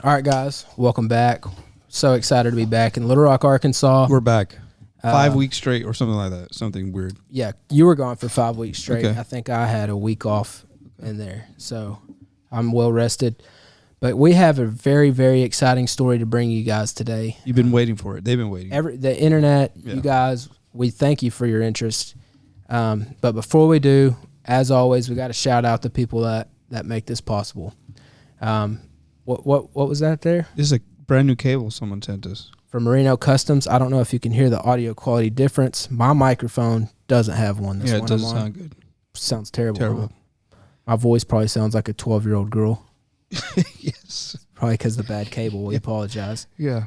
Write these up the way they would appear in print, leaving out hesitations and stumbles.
All right, guys, welcome back. So excited to be back in Little Rock, Arkansas. We're back. 5 weeks straight or something like that. Something weird. Yeah, you were gone for 5 weeks straight. Okay. I think I had a week off in there, so I'm well rested. But we have a very, very exciting story to bring you guys today. You've been waiting for it. They've been waiting. The internet, you guys, we thank you for your interest. But before we do, as always, we got to shout out the people that make this possible. What was that there? This is a brand new cable someone sent us. From Merino Customs. I don't know if you can hear the audio quality difference. My microphone doesn't have one. Yeah, it doesn't sound good. Sounds terrible. Terrible. Huh? My voice probably sounds like a 12-year-old girl. Yes. Probably because of the bad cable. We apologize. Yeah.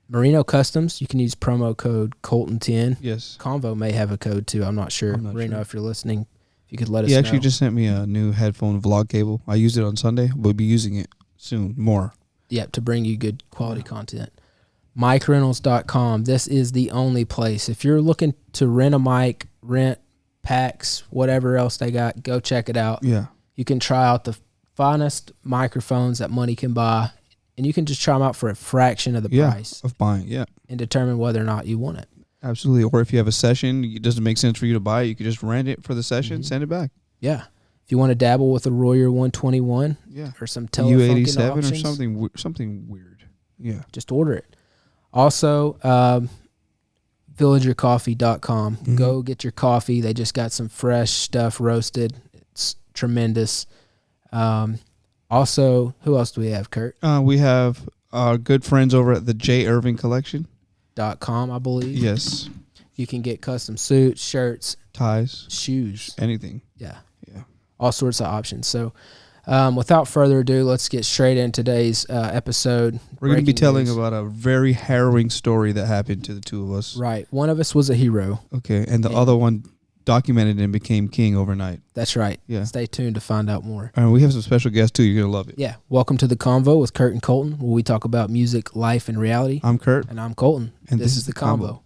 Merino Customs, you can use promo code COLTON10. Yes. CONVO may have a code too. I'm not sure. Merino, if you're listening, if you could let us know. He actually just sent me a new headphone vlog cable. I used it on Sunday. We'll be using it soon more. Yep, to bring you good quality content. MicRentals.com. This is the only place. If you're looking to rent a mic, rent packs, whatever else they got, go check it out. Yeah. You can try out the finest microphones that money can buy, and you can just try them out for a fraction of the price of buying, and determine whether or not you want it. Absolutely. Or if you have a session, it doesn't make sense for you to buy it, you can just rent it for the session, send it back. Yeah. If you want to dabble with a Royer 121 or some Telefunken U87 options, or something weird. Yeah. just order it. Also, villagercoffee.com. Go get your coffee. They just got some fresh stuff roasted. It's tremendous. Also, who else do we have, Kurt? We have our good friends over at the J. Irving Collection.com, I believe. Yes. You can get custom suits, shirts, ties, shoes, anything. Yeah. All sorts of options. So without further ado, let's get straight in today's episode. We're going to be telling about a very harrowing story that happened to the two of us. Right. One of us was a hero. Okay. And the other one documented and became king overnight. That's right. Yeah. Stay tuned to find out more. And we have some special guests too. You're going to love it. Yeah. Welcome to the Convo with Kurt and Colton, where we talk about music, life, and reality. I'm Kurt. And I'm Colton. And this is the Convo.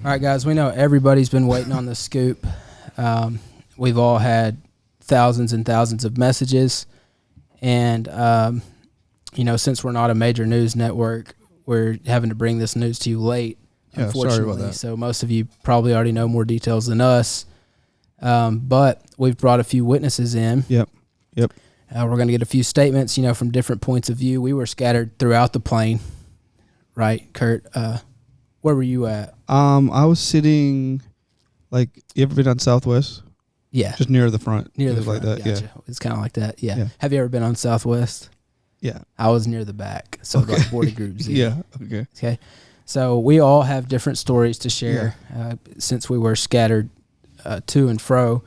All right, guys, we know everybody's been waiting on the scoop. We've all had thousands and thousands of messages. And, since we're not a major news network, we're having to bring this news to you late, unfortunately. Sorry about that. So most of you probably already know more details than us. But we've brought a few witnesses in. Yep. We're going to get a few statements, from different points of view. We were scattered throughout the plane. Right, Kurt? Where were you at? I was sitting, you ever been on Southwest? Yeah. Just near the front. Near the front, like that, gotcha. yeah. It's kind of like that, yeah. Have you ever been on Southwest? Yeah. I was near the back, so like boarding group Z. Yeah, Okay. So we all have different stories to share since we were scattered to and fro.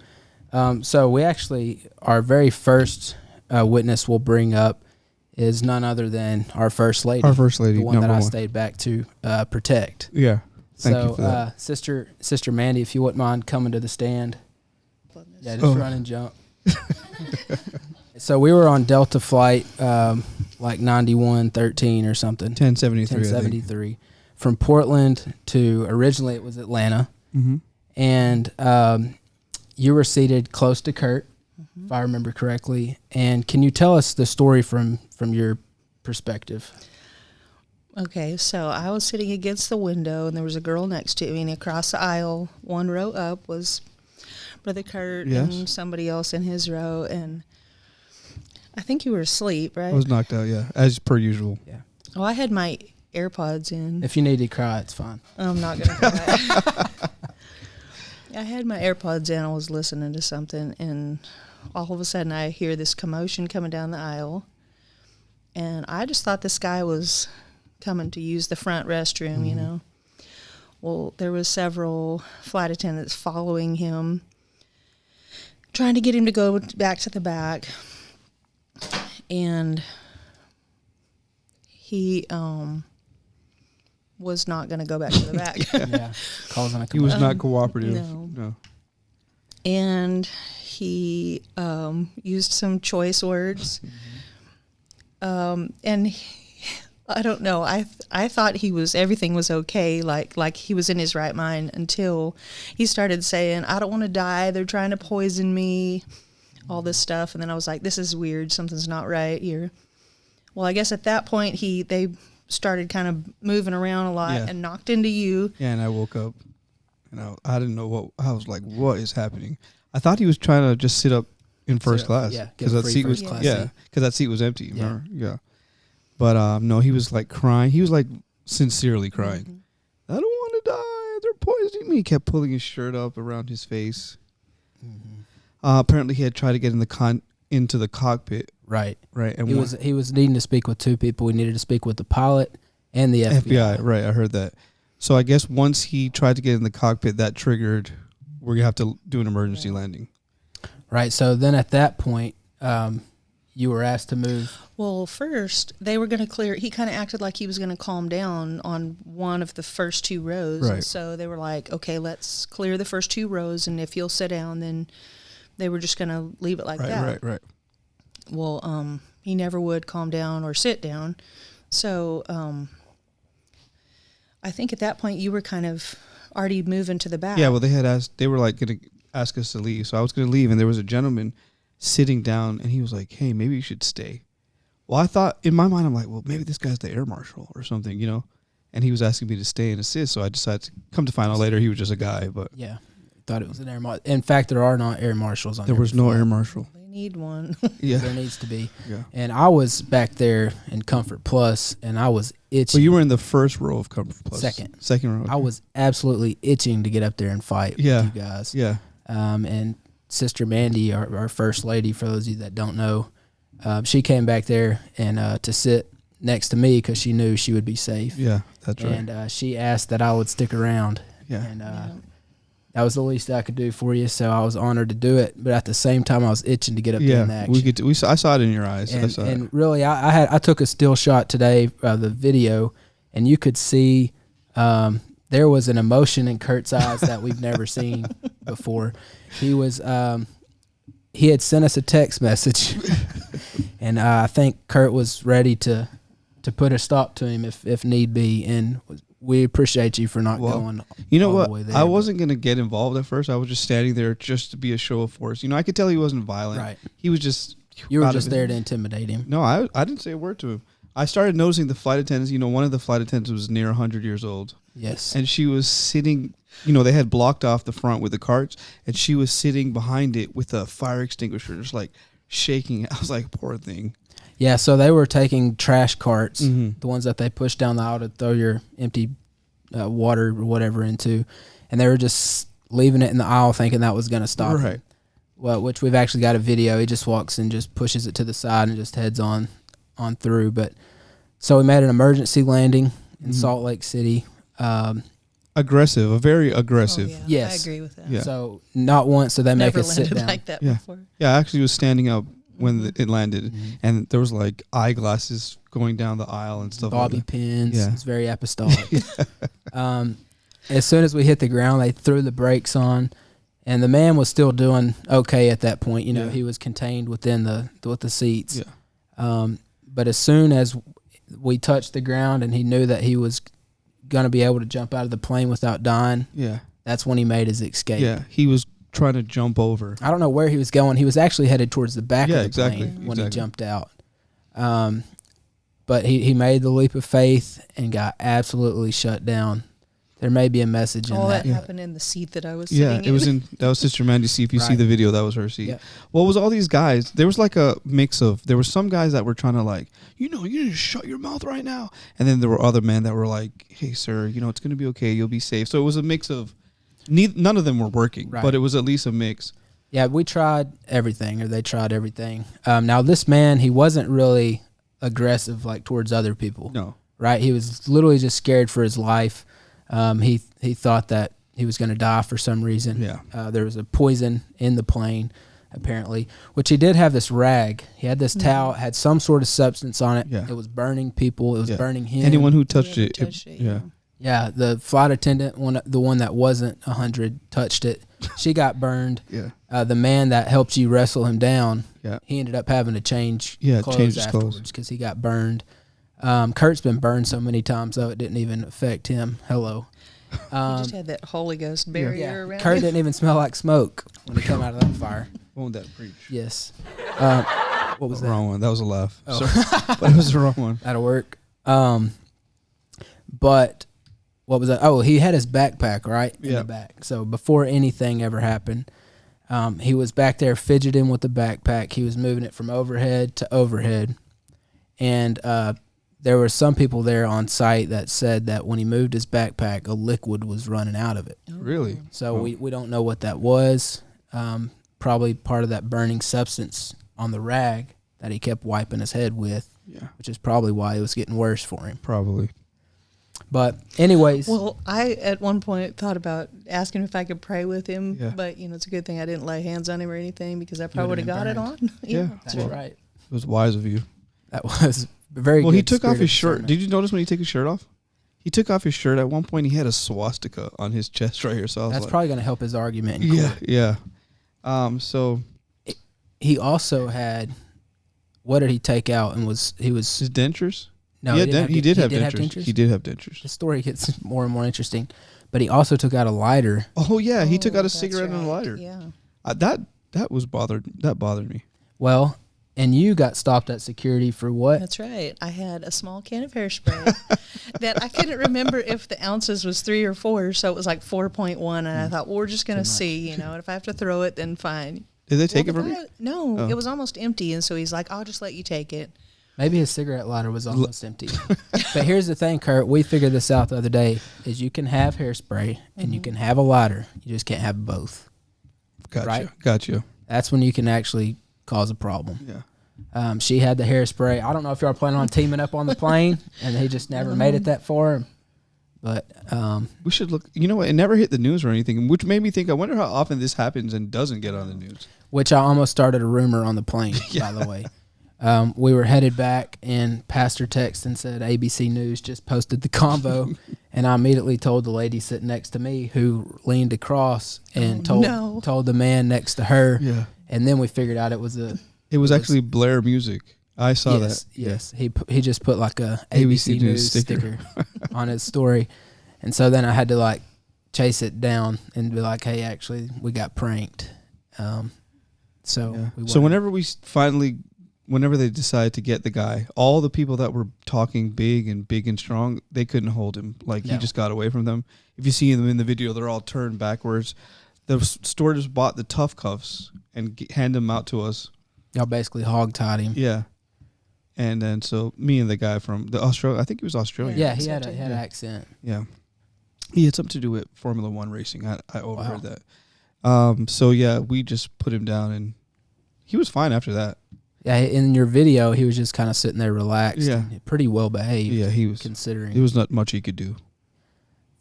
So we actually, our very first witness we'll bring up is none other than our First Lady. Our First Lady, the one that I stayed back to protect. Yeah. Thank you for that. Sister Mandie, if you wouldn't mind coming to the stand. Yeah, just run and jump. So we were on Delta flight, 9113 or something. 1073. From Portland to, originally it was Atlanta. Mm-hmm. And you were seated close to Kurt, if I remember correctly. And can you tell us the story from your perspective? Okay, so I was sitting against the window, and there was a girl next to me, and across the aisle, one row up, was Brother Kurt and somebody else in his row, and I think you were asleep, right? I was knocked out, yeah, as per usual. Yeah. Well, I had my AirPods in. If you need to cry, it's fine. I'm not going to cry. I had my AirPods in, I was listening to something, and all of a sudden I hear this commotion coming down the aisle, and I just thought this guy was coming to use the front restroom, Well, there was several flight attendants following him, trying to get him to go back to the back. And he was not going to go back to the back. Yeah, causing a He was not commotion. cooperative. No. And he used some choice words. And I don't know. I thought everything was okay, like he was in his right mind, until he started saying, "I don't want to die. They're trying to poison me," all this stuff. And then I was like, "This is weird. Something's not right here." Well, I guess at that point they started kind of moving around a lot and knocked into you. Yeah, and I woke up, and I didn't know what. I was like, "What is happening?" I thought he was trying to just sit up in first class. Yeah, because that seat was that seat was empty. Yeah. Yeah. But no, he was like crying. He was like sincerely crying. I don't want to die. They're poisoning me. He kept pulling his shirt up around his face. Apparently, he had tried to get into the cockpit. Right. And he was needing to speak with two people. He needed to speak with the pilot and the FBI. Right, I heard that. So I guess once he tried to get in the cockpit, that triggered, we're gonna have to do an emergency landing. Right. So then at that point, you were asked to move. Well, first they were going to clear. He kind of acted like he was going to calm down on one of the first two rows. Right. And so they were like, "Okay, let's clear the first two rows, and if you'll sit down, then." They were just going to leave it like that. Right. Well, he never would calm down or sit down. So I think at that point you were kind of already moving to the back. Yeah, well, they were like going to ask us to leave. So I was going to leave, and there was a gentleman sitting down, and he was like, "Hey, maybe you should stay." Well, I thought, in my mind, I'm like, well, maybe this guy's the air marshal or something, you know? And he was asking me to stay and assist, so I decided to come to find out later he was just a guy. But Yeah. Thought it was an air marshal. In fact, there are not air marshals on there was no air marshal. They need one. Yeah. There needs to be. Yeah. And I was back there in Comfort Plus, and I was itching. Well, you were in the first row of Comfort Plus. Second row. Okay. I was absolutely itching to get up there and fight with you guys. Yeah. And Sister Mandie, our First Lady, for those of you that don't know, she came back there and to sit next to me because she knew she would be safe. Yeah, that's right. And she asked that I would stick around. Yeah. And that was the least I could do for you, so I was honored to do it. But at the same time, I was itching to get up there in action. I saw it in your eyes. And really, I took a still shot today of the video, and you could see there was an emotion in Kurt's eyes that we've never seen before. He was he had sent us a text message, and I think Kurt was ready to put a stop to him if need be, and we appreciate you for not going. You know all the way what? there. I wasn't going to get involved at first. I was just standing there just to be a show of force. You know, I could tell he wasn't violent. Right. He was just. You were just there to intimidate him. No, I didn't say a word to him. I started noticing the flight attendants. You know, one of the flight attendants was near 100 years old. Yes. And she was sitting. You know, they had blocked off the front with the carts, and she was sitting behind it with a fire extinguisher, just like shaking. I was like, poor thing. Yeah, so they were taking trash carts, Mm-hmm. the ones that they push down the aisle to throw your empty water or whatever into, and they were just leaving it in the aisle thinking that was going to stop Right. him. Well, which we've actually got a video. He just walks and just pushes it to the side and just heads on through. But so we made an emergency landing in Salt Lake City. Aggressive, a very aggressive. Oh, yeah. Yes. I agree with that. Yeah. So not once did they Never make us sit landed down. like that Yeah. before. Yeah, I actually was standing up when it landed, and there was like eyeglasses going down the aisle and stuff. Bobby like that. pins. Yeah. It's very apostolic. As soon as we hit the ground, they threw the brakes on, and the man was still doing okay at that point. You know, Yeah. he was contained within the seats. Yeah. But as soon as we touched the ground and he knew that he was going to be able to jump out of the plane without dying, Yeah. that's when he made his escape. Yeah. He was trying to jump over. I don't know where he was going. He was actually headed towards the back of the exactly, plane when he exactly. jumped out. But he made the leap of faith and got absolutely shut down. There may be a message in All that that. happened in the seat that I was sitting Yeah, in. it was that was Sister Mandie's seat. If you see Right. the video, that was her seat. Yeah. Well, it was all these guys. There was like a mix of, there were some guys that were trying to like, you need to shut your mouth right now. And then there were other men that were like, hey, sir, it's going to be okay. You'll be safe. So it was a mix of, none of them were working, Right. but it was at least a mix. Yeah, we tried everything, or they tried everything. Now, this man, he wasn't really aggressive like towards other people. No. Right? He was literally just scared for his life. He thought that he was going to die for some reason. Yeah. There was a poison in the plane. apparently, which he did have this rag. He had this towel, had some sort of substance on it. Yeah. It was burning people. It was burning him. Anyone who touched Whoever it, touched it, yeah. Yeah, the flight attendant, the one that wasn't 100, touched it. She got burned. Yeah. The man that helped you wrestle him down, Yeah. he ended up having to change change clothes his afterwards clothes. because he got burned. Kurt's been burned so many times, though, it didn't even affect him. Hello. He just had that Holy Ghost barrier around Kurt him. didn't even smell like smoke when he came out of that fire. Won't that preach? Yes. What was that? Wrong one. That was a laugh. Oh. Sorry. But it was the wrong one. That'll work. But what was that? Oh, he had his backpack, right? In the back. So before anything ever happened, he was back there fidgeting with the backpack. He was moving it from overhead to overhead. And there were some people there on site that said that when he moved his backpack, a liquid was running out of it. Really? So we don't know what that was. Probably part of that burning substance on the rag that he kept wiping his head with, which is probably why it was getting worse for him. Probably. But anyways. Well, I at one point thought about asking if I could pray with him, but it's a good thing I didn't lay hands on him or anything because I probably would have got it on. Yeah. That's right. It was wise of you. That was very good. Well, he took off his spirited shirt. sermon. Did you notice when he took his shirt off? He took off his shirt. At one point, he had a swastika on his chest right here. So I was That's like, probably going to help his argument in court. Yeah. So he also had, what did he take out? And his he was dentures? no, he did have have dentures. He did have dentures. The story gets more and more interesting, but he also took out a lighter. Oh yeah, he took out a that's cigarette and a lighter. Yeah. That bothered me. Well, and you got stopped at security for what? That's right. I had a small can of hairspray that I couldn't remember if the ounces was 3 or 4, so it was like 4.1, and I thought, well, we're just going to see, and if I have to throw it, then fine. Did they take it from you? No, it was almost empty, and so he's like, I'll just let you take it. Maybe his cigarette lighter was almost empty. But here's the thing, Kurt. We figured this out the other day, is you can have hairspray and you can have a lighter. You just can't have both. Gotcha. That's when you can actually cause a problem. Yeah. She had the hairspray. I don't know if y'all are planning on teaming up on the plane, and he just never made it that far. But we should look. You know what? It never hit the news or anything, which made me think, I wonder how often this happens and doesn't get on the news. Which I almost started a rumor on the plane, by the way. We were headed back, and Pastor texted and said ABC News just posted the CONVO, and I immediately told the lady sitting next to me, who leaned across and told the man next to her. Yeah. And then we figured out it was actually Blair music. I saw that. Yes. He just put like a ABC News sticker on his story. And so then I had to chase it down and be like, hey, actually, we got pranked. So whenever they decided to get the guy, all the people that were talking big and strong, they couldn't hold him. He just got away from them. If you see them in the video, they're all turned backwards. The store just bought the tough cuffs and hand them out to us. Y'all basically hog-tied him. Yeah. And then so me and the guy from the Australia, I think he was Australian. Yeah, he had an accent. Yeah. He had something to do with Formula One racing. I overheard that. So yeah, we just put him down and he was fine after that. Yeah, in your video, he was just kind of sitting there relaxed. Yeah. And pretty well behaved. Yeah, he was. Considering. There was not much he could do.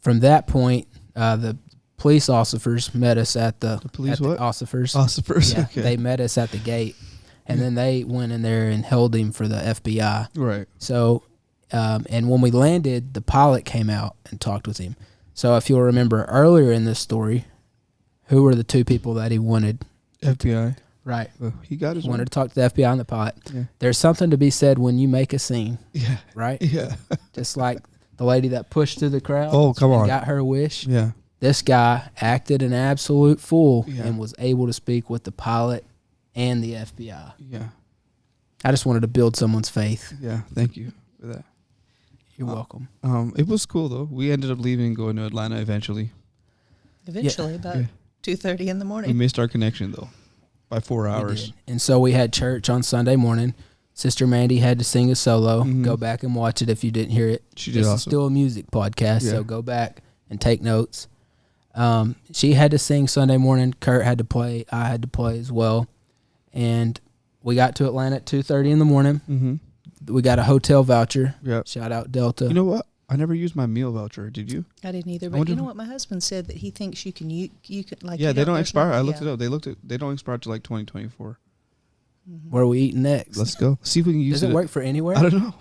From that point, the police officers met us at the... The police what? Officers. Officers, yeah, okay. They met us at the gate, and then they went in there and held him for the FBI. Right. So, and when we landed, the pilot came out and talked with him. So if you'll remember earlier in this story, who were the 2 people that he wanted? FBI. Right. Well, he got his wanted to talk to the FBI and the pilot. Yeah. There's something to be said when you make a scene. Yeah. Right? Yeah. Just like the lady that pushed through the crowd. Oh, come on. Got her wish. Yeah. This guy acted an absolute fool Yeah. and was able to speak with the pilot and the FBI. Yeah. I just wanted to build someone's faith. Yeah. Thank you for that. You're welcome. It was cool though. We ended up leaving and going to Atlanta eventually. About 2:30 in the morning. We missed our connection though by 4 hours. And so we had church on Sunday morning. Sister Mandie had to sing a solo. Mhm. Go back and watch it if you didn't hear it. She did This awesome. is still a music podcast, Yeah. so go back and take notes. She had to sing Sunday morning. Kurt had to play. I had to play as well. And we got to Atlanta at 2:30 in the morning. Mm-hmm. We got a hotel voucher. Yeah. Shout out Delta. You know what? I never used my meal voucher. Did you? I didn't either. But you know what? My husband said that he thinks you can like. Yeah, they don't expire. I looked it up. They don't expire till like 2024. Where are we eating next? Let's go. See if we can use it. Does it work for anywhere? I don't know.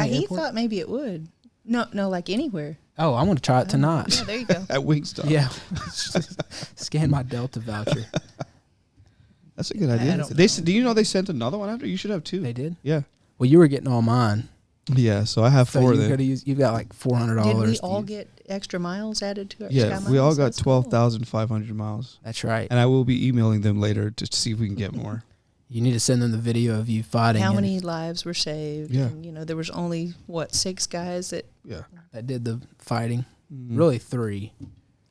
He thought maybe it would. No, like anywhere. Oh, I'm going to try it tonight. Yeah, there you go. At Wingstop. Yeah. Scan my Delta voucher. That's a good idea. Do you know they sent another one after? You should have 2. They did? Yeah. Well, you were getting all mine. Yeah, so I have 4 of them. You've got like $400. Did we all get extra miles added to our Yeah, Sky we all Miles? got That's 12,500 miles. That's right. And I will be emailing them later to see if we can get more. You need to send them the video of you fighting. How many lives were saved? Yeah. And, there was only, 6 guys that... Yeah. That did the fighting. Mm-hmm. Really 3.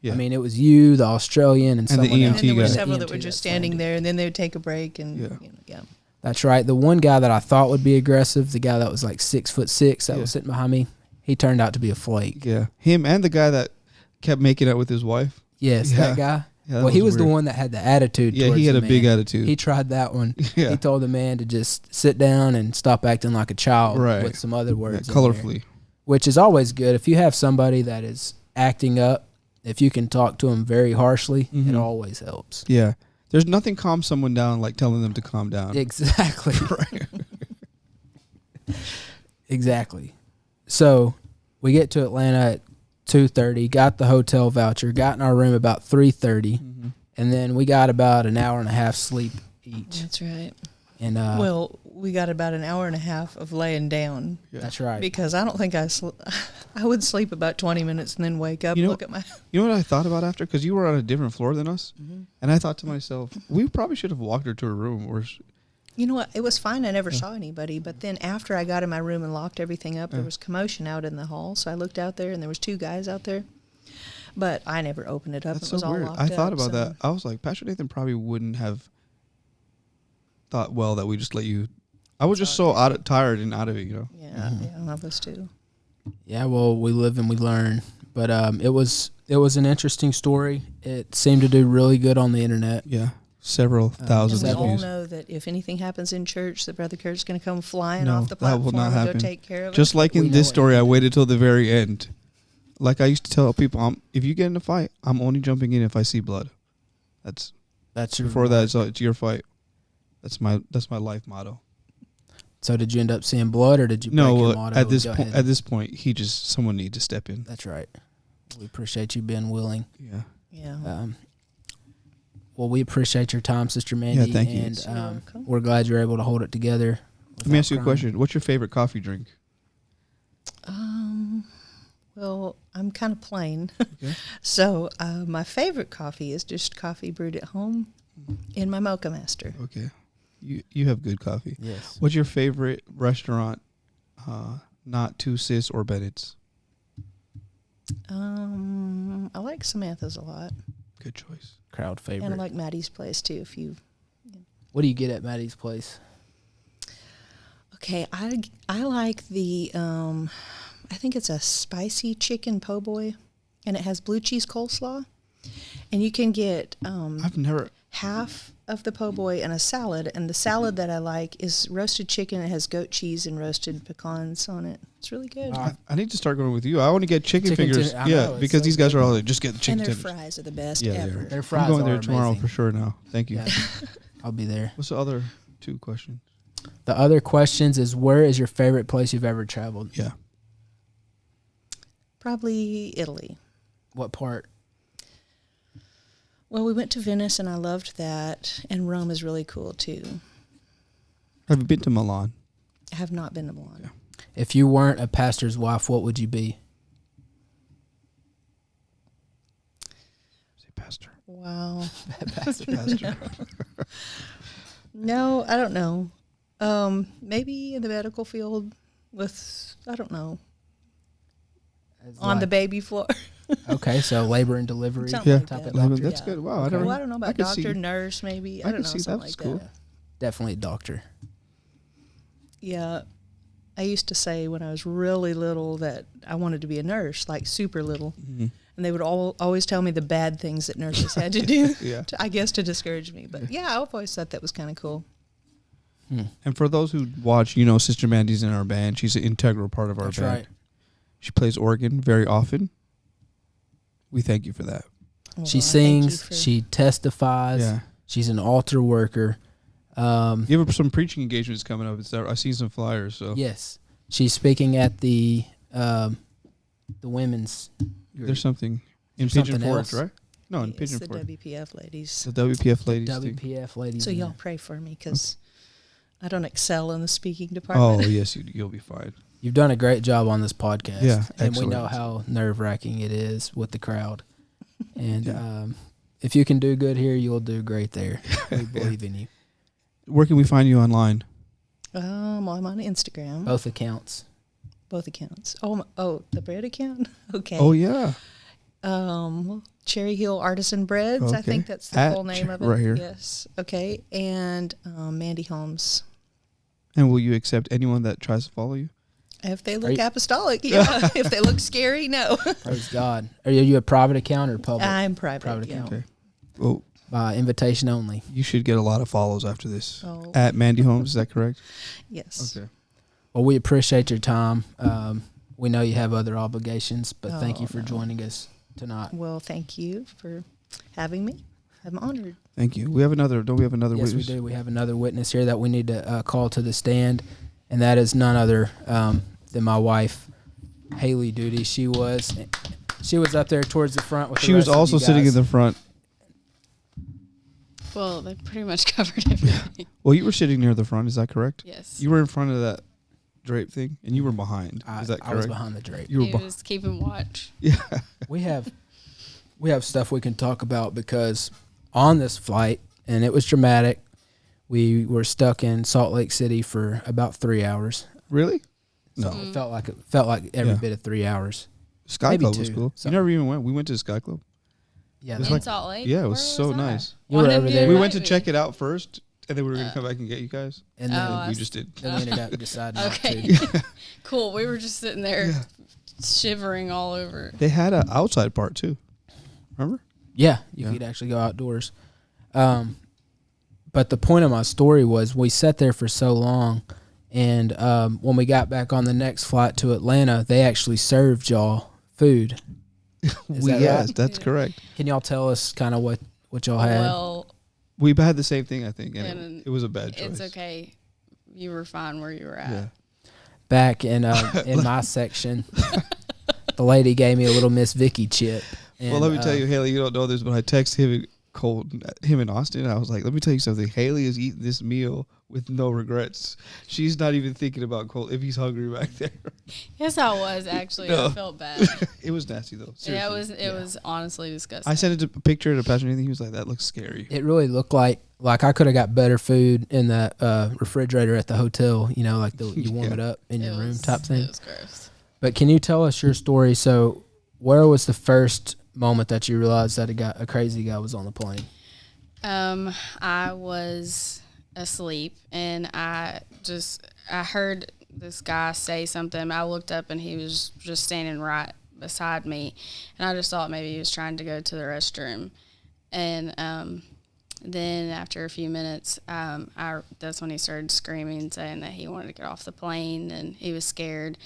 Yeah. I mean, it was you, the Australian, and the someone EMT else. And there were guy. several The that were EMT just that standing flagged it. there, and then they would take a break. And, Yeah. That's right. The one guy that I thought would be aggressive, the guy that was like 6'6" that Yeah. was sitting behind me, he turned out to be a flake. Yeah. Him and the guy that kept making out with his wife. Yes, Yeah. that guy. Yeah, Well, he was the weird. one that had the attitude. Yeah, towards he had the a big man. attitude. He tried that one. Yeah. He told the man to just sit down and stop acting like a child Right. with some other words. Yeah, in there, colorfully. which is always good. If you have somebody that is acting up, if you can talk to them very harshly, it always helps. Yeah. There's nothing calms someone down like telling them to calm down. Exactly. Exactly. So we get to Atlanta at 2:30, got the hotel voucher, got in our room about 3:30, and then we got about an hour and a half sleep each. That's right. And Well, we got about an hour and a half of laying down. Yeah. that's right. Because I don't think I would sleep about 20 minutes and then wake up and look at my... You know what I thought about after? Because you were on a different floor than us. And I thought to myself, we probably should have walked her to her room. Or You know what? It was fine. I never saw anybody. But then after I got in my room and locked everything up, there was commotion out in the hall. So I looked out there, and there was 2 guys out there. But I never opened it up. That's It was so all weird. locked I up. thought about so- that. I was like, Pastor Nathan probably wouldn't have thought well that we just let you. I was just so tired and out of it, Yeah, I was too. Yeah, well, we live and we learn. But it was an interesting story. It seemed to do really good on the internet. Yeah. Several thousands And we of all views. know that if anything happens in church, that Brother Kurt's going to come flying No, off the that will platform not and happen. go take care of Just it. like We in know this it story, I happened. waited till the very end. Like I used to tell people, if you get in a fight, I'm only jumping in if I see blood. That's That's your before that. It's your fight. That's my life motto. So did you end up seeing blood, or did you break No, your motto? at this Go point, ahead. someone needs to step in. That's right. We appreciate you being willing. Yeah. Yeah. Well, we appreciate your time, Sister Mandie. Yeah, thank you. And You're welcome. we're glad you're able to hold it together. Let me ask you a question. What's your favorite coffee drink? Well, I'm kind of plain. Okay. So my favorite coffee is just coffee brewed at home in my Mocha Master. Okay. You have good coffee. Yes. What's your favorite restaurant? Not Two Sis or Bennett's. I like Samantha's a lot. Good choice. Crowd favorite. And I like Maddie's place too. What do you get at Maddie's place? Okay, I like the I think it's a spicy chicken po' boy, and it has blue cheese coleslaw, and you can get I've never. half of the po' boy and a salad, and the salad that I like is roasted chicken. It has goat cheese and roasted pecans on it. It's really good. I need to start going with you. I want to get chicken Chicken fingers. I know, it's because so these guys good. are all like, just get the chicken And their tenders. fries are the best Yeah, ever. Their fries I'm going there are tomorrow amazing. for sure now. Thank you. Yeah. I'll be there. What's the other 2 questions? The other questions is, where is your favorite place you've ever traveled? Yeah. Probably Italy. What part? Well, we went to Venice, and I loved that, and Rome is really cool too. Have you been to Milan? I have not been to Milan. Yeah. If you weren't a pastor's wife, what would you be? Say pastor. Wow. Pastor. No, I don't know. Maybe in the medical field with, I don't know, on the baby floor. Okay, so labor and delivery. Something Yeah, like type that. of doctor. that's Yeah. good. Wow, Okay. Well, I don't know I about could doctor, see- nurse, maybe. I I don't could know, see something that's like cool. that. Definitely a doctor. Yeah. I used to say when I was really little that I wanted to be a nurse, like super little. Mm-hmm. And they would always tell me the bad things that nurses had to do, Yeah. I guess to discourage me. But yeah, I've always thought that was kind of cool. And for those who watch, Sister Mandie's in our band. She's an integral part of our That's band. right. She plays organ very often. We thank you for that. Well, She I thank sings. you for- She testifies. Yeah. She's an altar worker. You have some preaching engagements coming up. I've seen some flyers. So Yes, she's speaking at the women's. there's something in There's Pigeon something Forge, else? right? No, in it's Pigeon the Forge. WPF ladies. The WPF ladies thing. WPF ladies. So in y'all there. pray for me because I don't excel in the speaking Oh department. yes, you'll be fine. You've done a great job on this podcast. Yeah, and we know excellent. how nerve-wracking it is with the crowd. And if you can do good here, you'll do great there. We believe in you. Where can we find you online? I'm on Instagram. Both accounts. Both accounts. The bread account? Okay. Oh yeah, Cherry Hill Artisan Breads. I Okay. think that's the At full name of it. right here. Yes. Okay. And Mandie Holmes. and will you accept anyone that tries to follow you? If they Are look you- apostolic, yeah. If they look scary, no. Praise God. Are you a private account or public? I'm private. Private yeah. account. Okay. Well, By invitation only. you should get a lot of follows after this. Oh, At Mandie Holmes, is that correct? yes. Okay. Well, we appreciate your time. We know you have other obligations, but thank you for no. joining us tonight. Well, thank you for having me. I'm honored. Thank you. We have another. Don't we have another Yes, witness? we do. We have another witness here that we need to call to the stand, and that is none other than my wife, Haley Duty. She was up there towards the front with. She was also sitting in the front. Well, they pretty much covered everything. Well, you were sitting near the front. Is that correct? Yes. You were in front of that drape thing, and you were behind. Is that I was correct? behind the drape. You were He behind. was keeping watch. Yeah. We have stuff we can talk about because on this flight, and it was dramatic. We were stuck in Salt Lake City for about 3 hours. Really? So No. it felt like every Yeah. bit of 3 hours. Sky Maybe Club was two. cool. So- You never even went. We went to the Sky Club. Yeah, It was In like- Salt Lake? Yeah, it Where was so that? nice. You were Why over didn't there. you We invite went to me? check it out first, and then we were going to come back and get you guys. and Oh, then I we just did. we ended up deciding not Okay. to. Cool. We were just sitting there Yeah. shivering all over. They had an outside part too. Remember? Yeah, you Yeah. could actually go outdoors. But the point of my story was we sat there for so long, and when we got back on the next flight to Atlanta, they actually served y'all food. Is that Yes, right? that's Yeah. correct. Can y'all tell us kind of what y'all had? Well, We had the same thing, I think, and And it was a bad choice. it's okay. You were fine where you were at. Yeah. Back in my section, the lady gave me a little Miss Vicky chip. And, Well, let me tell you, Haley, you don't know this, but I texted him and Austin. I was like, let me tell you something. Haley is eating this meal with no regrets. She's not even thinking about Colt if he's hungry back there. Yes, I was actually. No. I felt bad. It was nasty though. Seriously. Yeah, it was honestly disgusting. I sent it a picture to Pastor Nathan. He was like, that looks scary. it really looked like I could have got better food in the refrigerator at the hotel. You know, like you warm Yeah. it up in It your room was- type thing. It was gross. But can you tell us your story? So, where was the first moment that you realized that a crazy guy was on the plane? I was asleep and I heard this guy say something. I looked up and he was just standing right beside me, and I just thought maybe he was trying to go to the restroom. And then after a few minutes, that's when he started screaming, saying that he wanted to get off the plane and he was scared.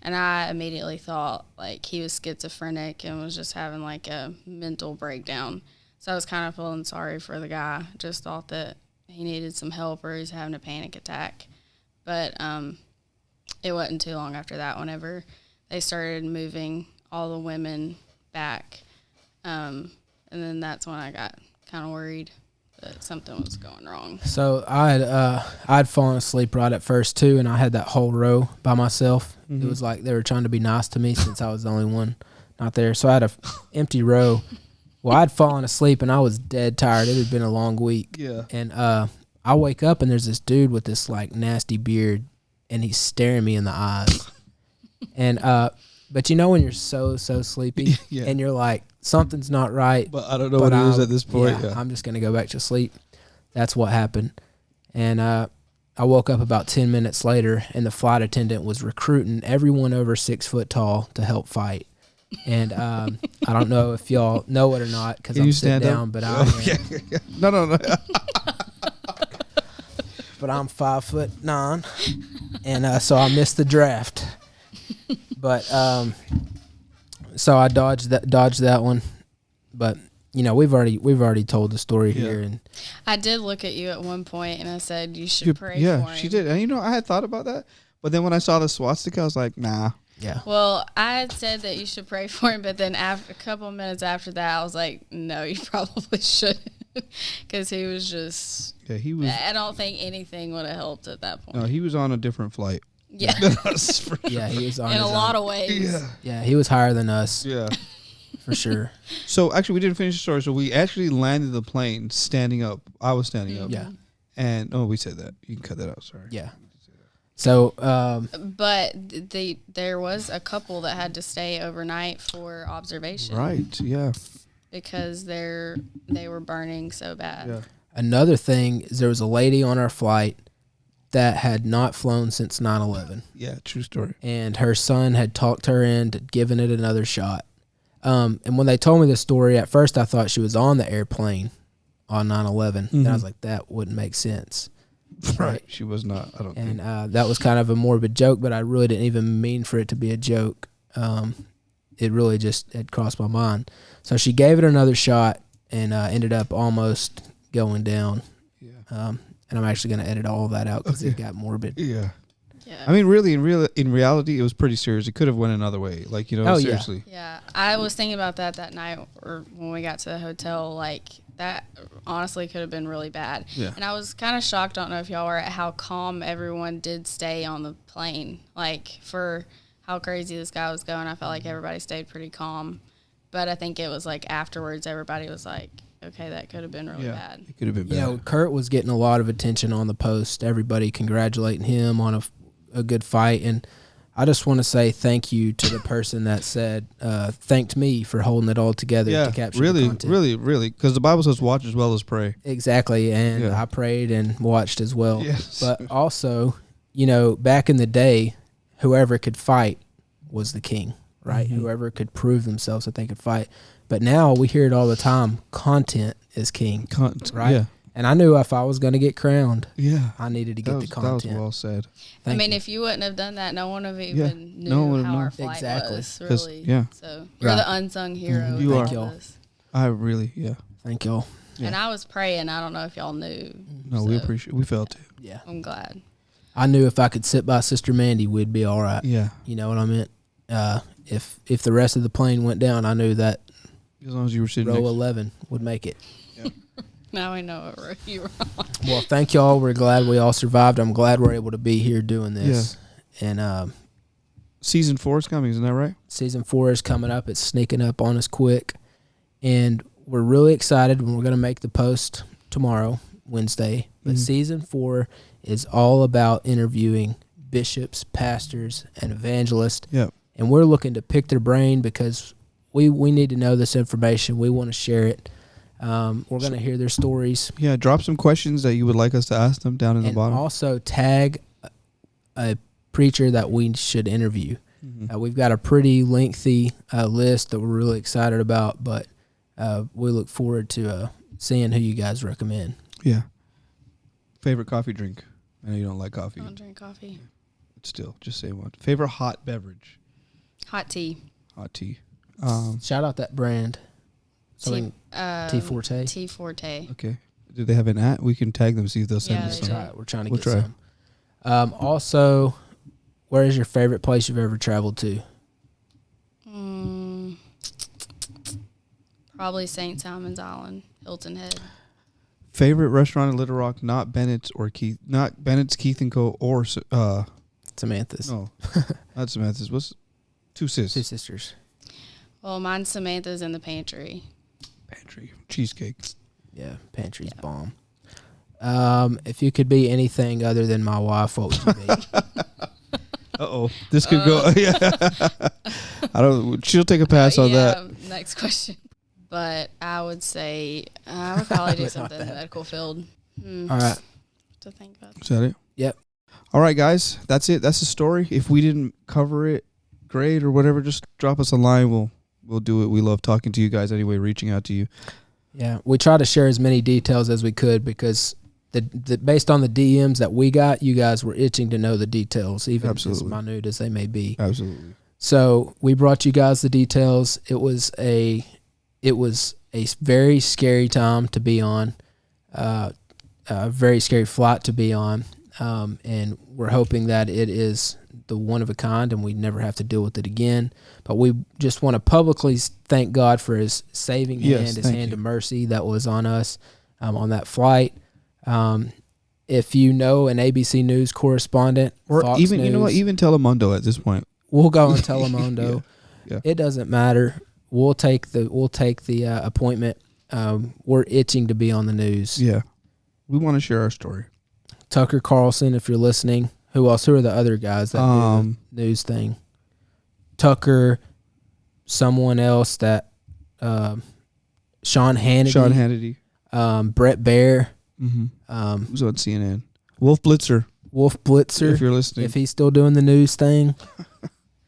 And I immediately thought like he was schizophrenic and was just having like a mental breakdown. So I was kind of feeling sorry for the guy. Just thought that he needed some help or he's having a panic attack. But it wasn't too long after that whenever they started moving all the women back. And then that's when I got kind of worried that something was going wrong. So I'd fallen asleep right at first too, and I had that whole row by myself. Mhm. It was like they were trying to be nice to me since I was the only one not there. So I had a empty row. Well, I'd fallen asleep and I was dead tired. It had been a long week. Yeah. And I wake up and there's this dude with this like nasty beard, and he's staring me in the eyes. And but you know when you're so sleepy Yeah. and you're like something's not right. But I don't know what it is at this point. Yeah. I'm just gonna go back to sleep. That's what happened. And I woke up about 10 minutes later, and the flight attendant was recruiting everyone over 6 foot tall to help fight. And I don't know if y'all know it or not because Can I'm you sitting stand down, up? but I am. Yeah. No. But I'm 5'9", and so I missed the draft. But so I dodged that one. But you know, we've already told the story here, and I did look at you at one point, and I said you should pray for him. Yeah, she did. And you know, I had thought about that, but then when I saw the swastika, I was like, nah. Yeah. Well, I had said that you should pray for him, but then after a couple of minutes after that, I was like, no, you probably shouldn't, because he was just. Yeah, he was. I don't think anything would have helped at that point. No, he was on a different flight. Yeah. Yeah, he was on in a lot of ways. Yeah. Yeah, he was higher than us. Yeah. For sure. So actually, we didn't finish the story. So we actually landed the plane standing up. I was standing up. Yeah. And we said that. You can cut that out. Sorry. Yeah. So, but there was a couple that had to stay overnight for observation. Right. Yeah. Because they were burning so bad. Yeah. Another thing is there was a lady on our flight that had not flown since 9/11. Yeah. True story. And her son had talked her into giving it another shot. And when they told me the story, at first I thought she was on the airplane on 9/11. And I was like, that wouldn't make sense. Right. She was not. I don't think. And that was kind of a morbid joke, but I really didn't even mean for it to be a joke. It really just had crossed my mind. So she gave it another shot and ended up almost going down. Yeah. And I'm actually going to edit all of that out because it got morbid. Yeah. Yeah. I mean, really, in reality, it was pretty serious. It could have went another way. Like, you know, seriously. Yeah. I was thinking about that night or when we got to the hotel. Like, that honestly could have been really bad. Yeah. And I was kind of shocked, I don't know if y'all were, at how calm everyone did stay on the plane. Like, for how crazy this guy was going, I felt like everybody stayed pretty calm. But I think it was like afterwards, everybody was like, okay, that could have been really bad. It could have been bad. You know, Kurt was getting a lot of attention on the post. Everybody congratulating him on a good fight. And I just want to say thank you to the person that said, thanked me for holding it all together to capture the content. Really. Because the Bible says watch as well as pray. Exactly. And I prayed and watched as well. Yes. But also, you know, back in the day, whoever could fight was the king, right? Mm-hmm. Whoever could prove themselves that they could fight. But now we hear it all the time. Content is king, right? Yeah. And I knew if I was going to get crowned, I needed to get the content. That was well said. I mean, if you wouldn't have done that, no one would have even knew how our flight was, really. Yeah. So you're the unsung hero. You are. This. I really, Thank y'all. Yeah. And I was praying. I don't know if y'all knew. No, we appreciate. We felt it. Yeah. I'm glad. I knew if I could sit by Sister Mandie, we'd be all right. Yeah. You know what I meant? If the rest of the plane went down, I knew that as long as you were sitting row 11 would make it. Yeah. Now we know what row you were on. Well, thank y'all. We're glad we all survived. I'm glad we're able to be here doing this. Yeah. And season 4 is coming, isn't that right? Season 4 is coming up. It's sneaking up on us quick. And we're really excited when we're going to make the post tomorrow, Wednesday. But season 4 is all about interviewing bishops, pastors, and evangelists. Yeah. And we're looking to pick their brain because we need to know this information. We want to share it. We're going to hear their stories. Yeah, drop some questions that you would like us to ask them down in the bottom. And also tag a preacher that we should interview. Mm-hmm. We've got a pretty lengthy list that we're really excited about, but we look forward to seeing who you guys recommend. Yeah. Favorite coffee drink? I know you don't like coffee. I don't drink coffee. Still, just say one. Favorite hot beverage? Hot tea. Hot tea. Shout out that brand. Something T Forte. T Forte. Okay. Do they have an at? We can tag them, see if they'll send us some. We're trying to get some. Also, where is your favorite place you've ever traveled to? Probably St. Simon's Island, Hilton Head. Favorite restaurant in Little Rock, not Bennett's or Keith, not Bennett's, Keith and Co. or Samantha's. No, not Samantha's. What's Two Sis? Two Sisters. Well, mine's Samantha's in the pantry. Pantry cheesecake. Yeah, pantry's bomb. If you could be anything other than my wife, what would you be? This could go. Yeah, I don't. She'll take a pass on that. Next question. But I would say I would probably do something in the medical field. All right. To think about. Is that it? Yep. All right, guys. That's it. That's the story. If we didn't cover it great or whatever, just drop us a line. We'll do it. We love talking to you guys anyway, reaching out to you. Yeah, we try to share as many details as we could because based on the DMs that we got, you guys were itching to know the details, even Absolutely. as minute as they may be. Absolutely. So we brought you guys the details. It was a very scary time to be on, a very scary flight to be on, and we're hoping that it is the one of a kind and we never have to deal with it again. But we just want to publicly thank God for his saving hand, his hand of mercy that was on us on that flight. If you know an ABC News correspondent, or Fox even News, you know what, even Telemundo at this point. we'll go on Telemundo. Yeah. It doesn't matter. We'll take the appointment. We're itching to be on the news. Yeah, we want to share our story. Tucker Carlson, if you're listening. Who else? Who are the other guys that do the news thing? Tucker, someone else that Sean Hannity. Brett Baer. Mm-hmm. Who's on CNN? Wolf Blitzer. If you're listening. If he's still doing the news thing.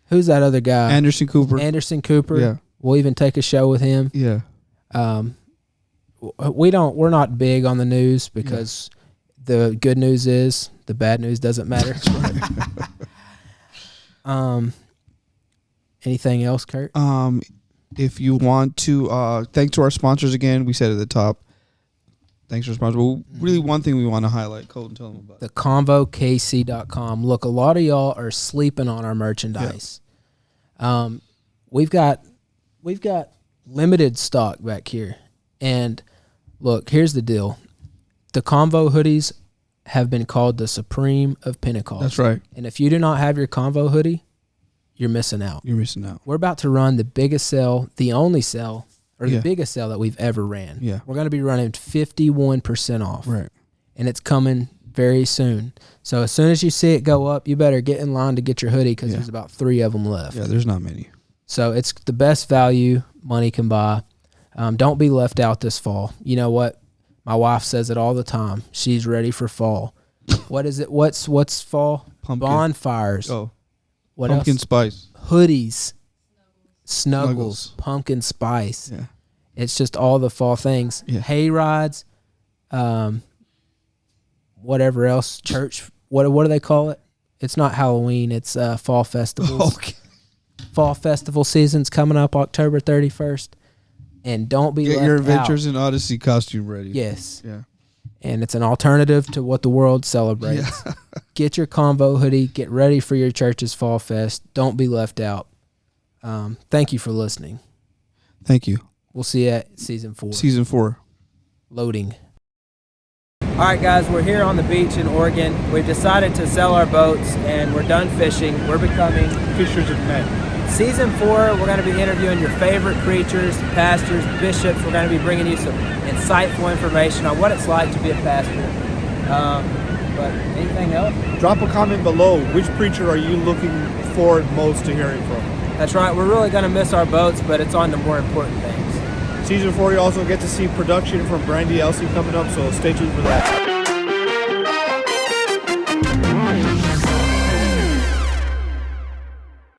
Who's that other guy? Anderson Cooper. Yeah. We'll even take a show with him. Yeah. We're not big on the news because the good news is the bad news doesn't matter. Anything else, Kurt? If you want to, thanks to our sponsors again. We said at the top, thanks to our sponsors. Well, really, one thing we want to highlight. Colton, tell them about the CONVOKC.com. Look, a lot of y'all are sleeping on our merchandise. Yeah. We've got limited stock back here, and look, here's the deal: the CONVO hoodies have been called the Supreme of Pentecost. That's right. And if you do not have your CONVO hoodie, you're missing out. We're about to run the biggest sale, the only sale, or the biggest sale that we've ever ran. Yeah. We're going to be running 51% off. Right. And it's coming very soon. So as soon as you see it go up, you better get in line to get your hoodie because there's about 3 of them left. Yeah, there's not many. So it's the best value money can buy. Don't be left out this fall. You know what? My wife says it all the time. She's ready for fall. What is it? What's fall? Pumpkin. Bonfires. Oh. What pumpkin else? Spice. Hoodies. Snuggles. Pumpkin spice. Yeah. It's just all the fall things. Yeah. Hay rides. Whatever else. Church. What do they call it? It's not Halloween. It's fall festivals. Okay. Fall festival season's coming up October 31st. And don't be left out. Get your Adventures in Odyssey costume ready. Yes. Yeah. And it's an alternative to what the world celebrates. Yeah. Get your CONVO hoodie. Get ready for your church's fall fest. Don't be left out. Thank you for listening. Thank you. We'll see you at season 4. Season 4. Loading. All right, guys, we're here on the beach in Oregon. We've decided to sell our boats, and we're done fishing. We're becoming fishers of men. Season 4, we're going to be interviewing your favorite preachers, pastors, bishops. We're going to be bringing you some insightful information on what it's like to be a pastor. But anything else? Drop a comment below. Which preacher are you looking forward most to hearing from? That's right. We're really going to miss our boats, but it's on to more important things. Season 4, you also get to see production from Brandy Elsie coming up, so stay tuned for that.